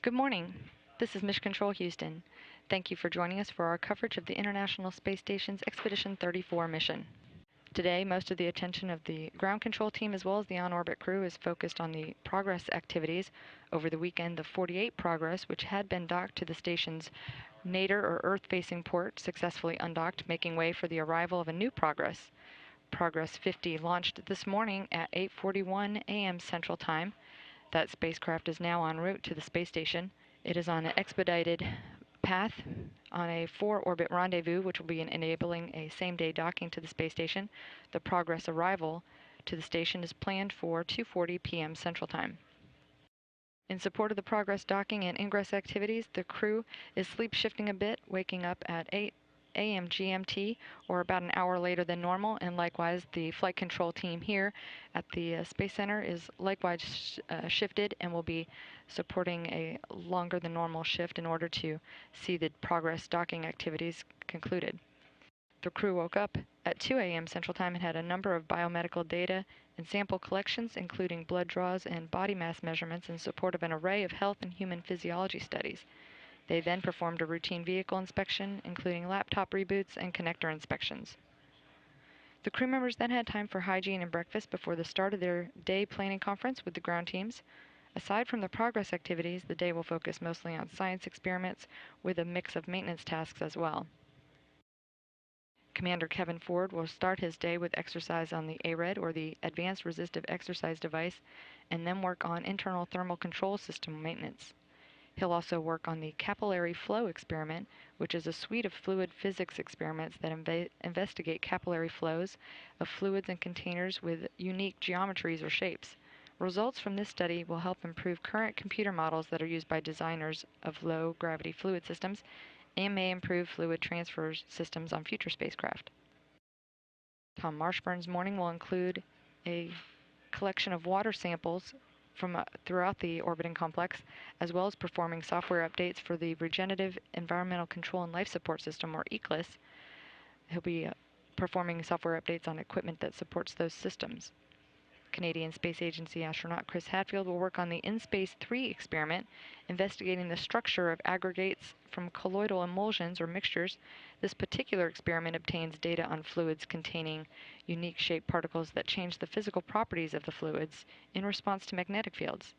Good morning. This is Mission Control Houston. Thank you for joining us for our coverage of the International Space Station's Expedition 34 mission. Today, most of the attention of the ground control team as well as the on-orbit crew is focused on the Progress activities. Over the weekend, the 48 Progress, which had been docked to the station's nadir or Earth-facing port, successfully undocked, making way for the arrival of a new Progress. Progress 50 launched this morning at 8:41 a.m. Central Time. That spacecraft is now en route to the space station. It is on an expedited path on a 4-orbit rendezvous, which will be enabling a same-day docking to the space station. The Progress arrival to the station is planned for 2:40 p.m. Central Time. In support of the Progress docking and ingress activities, the crew is sleep shifting a bit, waking up at 8 a.m. GMT, or about an hour later than normal, and likewise the flight control team here at the Space Center is likewise shifted and will be supporting a longer than normal shift in order to see the Progress docking activities concluded. The crew woke up at 2 a.m. Central Time and had a number of biomedical data and sample collections, including blood draws and body mass measurements in support of an array of health and human physiology studies. They then performed a routine vehicle inspection, including laptop reboots and connector inspections. The crew members then had time for hygiene and breakfast before the start of their day planning conference with the ground teams. Aside from the Progress activities, the day will focus mostly on science experiments with a mix of maintenance tasks as well. Commander Kevin Ford will start his day with exercise on the ARED, or the Advanced Resistive Exercise Device, and then work on internal thermal control system maintenance. He'll also work on the capillary flow experiment, which is a suite of fluid physics experiments that investigate capillary flows of fluids and containers with unique geometries or shapes. Results from this study will help improve current computer models that are used by designers of low-gravity fluid systems and may improve fluid transfer systems on future spacecraft. Tom Marshburn's morning will include a collection of water samples from throughout the orbiting complex, as well as performing software updates for the Regenerative Environmental Control and Life Support System, or ECLSS. He'll be performing software updates on equipment that supports those systems. Canadian Space Agency astronaut Chris Hadfield will work on the InSpace 3 experiment, investigating the structure of aggregates from colloidal emulsions or mixtures. This particular experiment obtains data on fluids containing unique shaped particles that change the physical properties of the fluids in response to magnetic fields.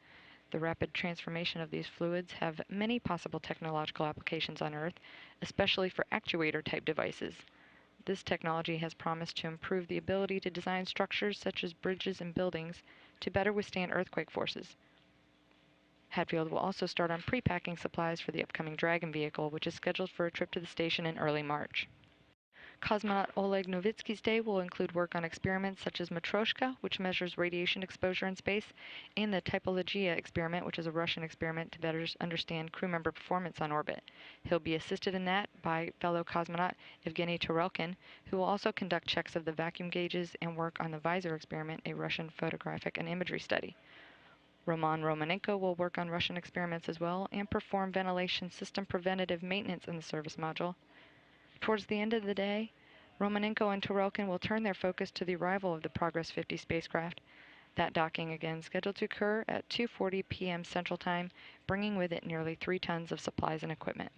The rapid transformation of these fluids have many possible technological applications on Earth, especially for actuator-type devices. This technology has promised to improve the ability to design structures such as bridges and buildings to better withstand earthquake forces. Hadfield will also start on pre-packing supplies for the upcoming Dragon vehicle, which is scheduled for a trip to the station in early March. Cosmonaut Oleg Novitsky's day will include work on experiments such as Matryoshka, which measures radiation exposure in space, and the Typologia experiment, which is a Russian experiment to better understand crew member performance on orbit. He'll be assisted in that by fellow cosmonaut Evgeny Turelkin, who will also conduct checks of the vacuum gauges and work on the Visor experiment, a Russian photographic and imagery study. Roman Romanenko will work on Russian experiments as well and perform ventilation system preventative maintenance in the service module. Towards the end of the day, Romanenko and Turelkin will turn their focus to the arrival of the Progress 50 spacecraft. That docking again scheduled to occur at 2:40 p.m. Central Time, bringing with it nearly 3 tons of supplies and equipment.